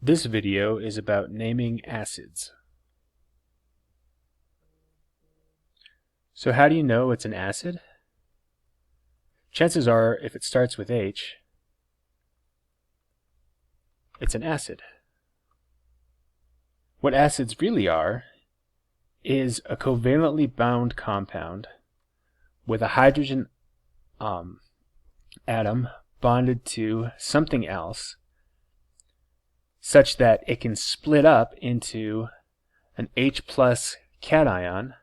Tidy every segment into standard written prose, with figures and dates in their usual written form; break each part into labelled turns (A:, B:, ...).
A: This video is about naming acids. So how do you know it's an acid? Chances are, if it starts with H, it's an acid. What acids really are is a covalently bound compound with a hydrogen atom bonded to something else such that it can split up into an H plus cation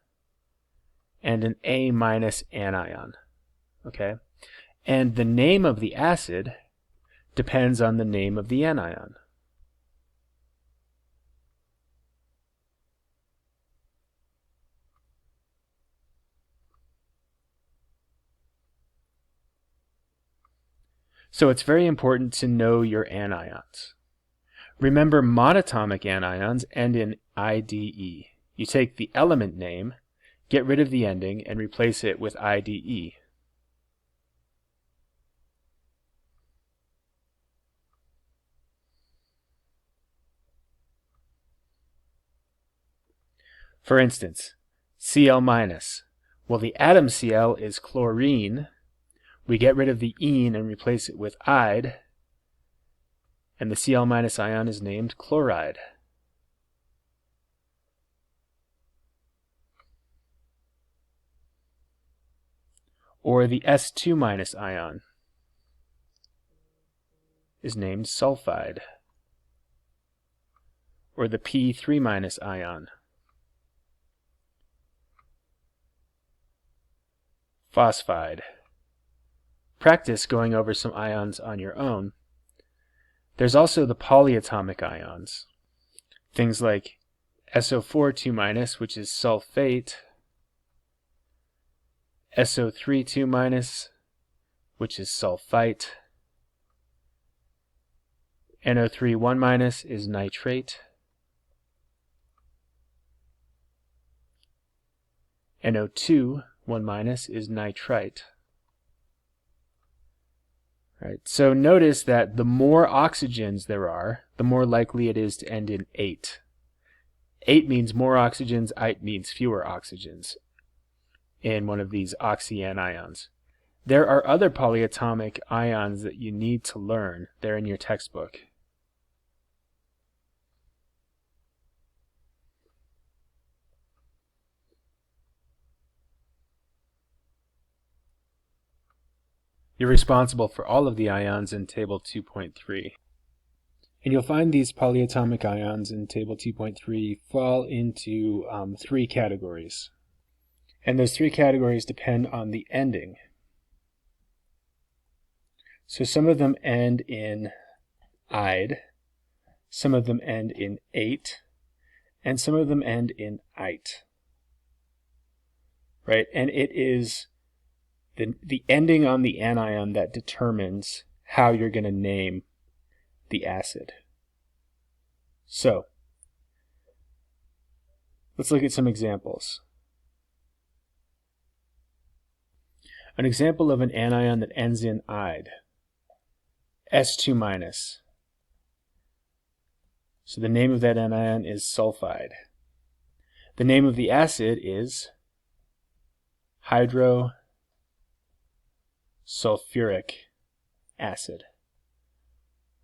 A: and an A minus anion. Okay? And the name of the acid depends on the name of the anion. So it's very important to know your anions. Remember, monatomic anions end in IDE. You take the element name, get rid of the ending, and replace it with IDE. For instance, Cl-. Well, the atom Cl is chlorine. We get rid of the ene and replace it with ide, and the Cl- ion is named chloride. Or the S2- ion is named sulfide. Or the P3- ion, phosphide. Practice going over some ions on your own. There's also the polyatomic ions. Things like SO4 2-, which is sulfate, SO3 2-, which is sulfite, NO3 1- is nitrate, NO2 1- is nitrite. Right. So notice that the more oxygens there are, the more likely it is to end in ate. Ate means more oxygens, ite means fewer oxygens in one of these oxyanions. There are other polyatomic ions that you need to learn. They're in your textbook. You're responsible for all of the ions in Table 2.3. And you'll find these polyatomic ions in Table 2.3 fall into three categories. And those three categories depend on the ending. So some of them end in ide, some of them end in ate, and some of them end in ite. Right? And it is the ending on the anion that determines how you're going to name the acid. So, let's look at some examples. An example of an anion that ends in ide, S2-. So the name of that anion is sulfide. The name of the acid is hydrosulfuric acid.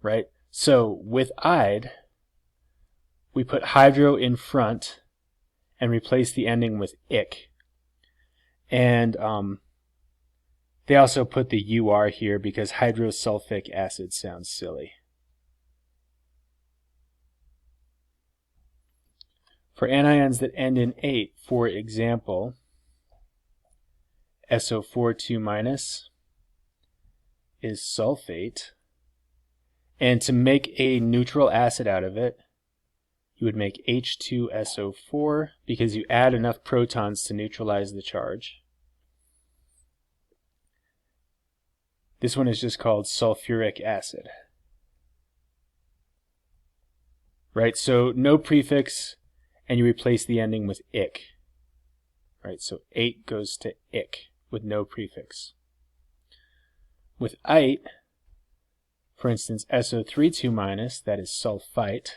A: Right? So with ide, we put hydro in front and replace the ending with ic. And they also put the UR here because hydrosulfuric acid sounds silly. For anions that end in ate, for example, SO4 2- is sulfate. And to make a neutral acid out of it, you would make H2SO4 because you add enough protons to neutralize the charge. This one is just called sulfuric acid. Right, so no prefix, and you replace the ending with ic. Right, so ate goes to ic with no prefix. With ite, For instance, SO3 2-, that is sulfite.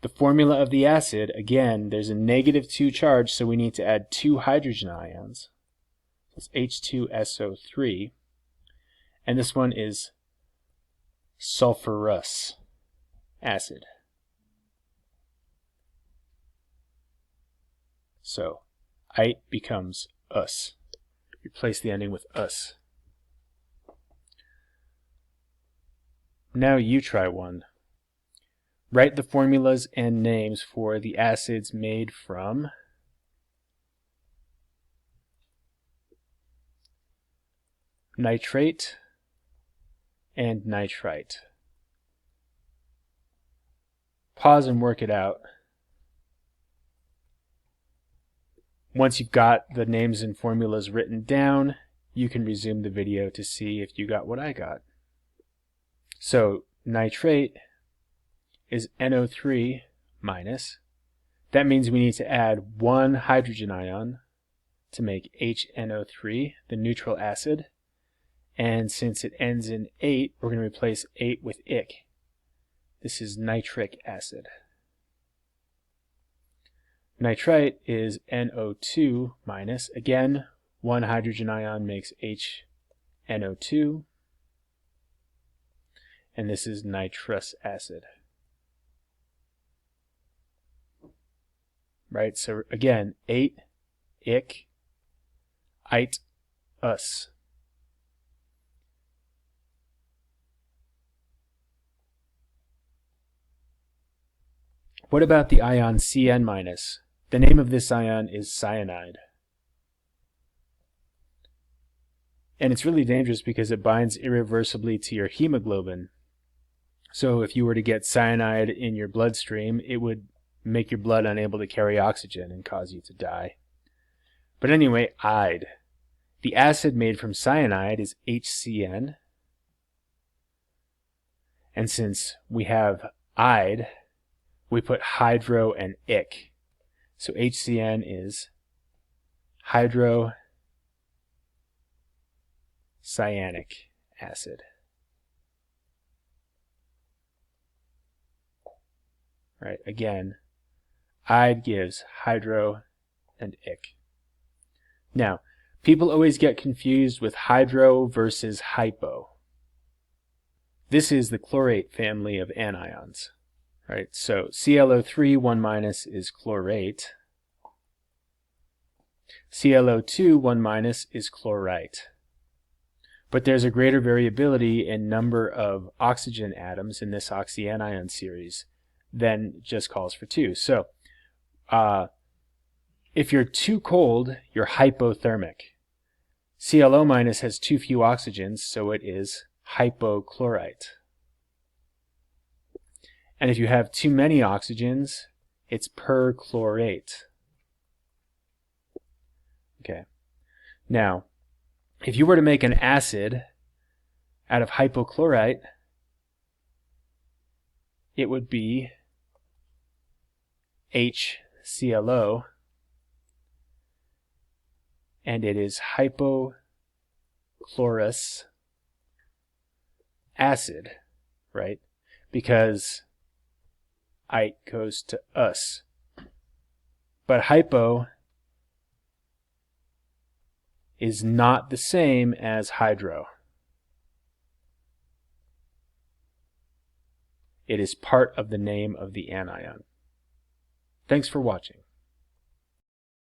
A: The formula of the acid, again, there's a -2 charge, so we need to add 2 hydrogen ions. It's H2SO3. And this one is sulfurous acid. So, ite becomes us. Replace the ending with us. Now you try one. Write the formulas and names for the acids made from nitrate and nitrite. Pause and work it out. Once you've got the names and formulas written down, you can resume the video to see if you got what I got. So nitrate is NO3-. That means we need to add 1 hydrogen ion to make HNO3, the neutral acid. And since it ends in 8, we're going to replace 8 with ic. This is nitric acid. Nitrite is NO2-. Again, 1 hydrogen ion makes HNO2. And this is nitrous acid. Right, so again, 8, ic, ite, us. What about the ion Cn-? The name of this ion is cyanide. And it's really dangerous because it binds irreversibly to your hemoglobin. So if you were to get cyanide in your bloodstream, it would make your blood unable to carry oxygen and cause you to die. But anyway, ide. The acid made from cyanide is HCN. And since we have ide, we put hydro and ic. So HCN is hydrocyanic acid. Right, again, ide gives hydro and ic. Now, people always get confused with hydro versus hypo. This is the chlorate family of anions. Right, so ClO3 1- is chlorate. ClO2 1- is chlorite. But there's a greater variability in number of oxygen atoms in this oxyanion series than just calls for 2. So if you're too cold, you're hypothermic. ClO- has too few oxygens, so it is hypochlorite. And if you have too many oxygens, it's perchlorate. Okay. Now, if you were to make an acid out of hypochlorite, it would be HClO, and it is hypochlorous acid, right? Because ite goes to us. But hypo is not the same as hydro. It is part of the name of the anion. Thanks for watching.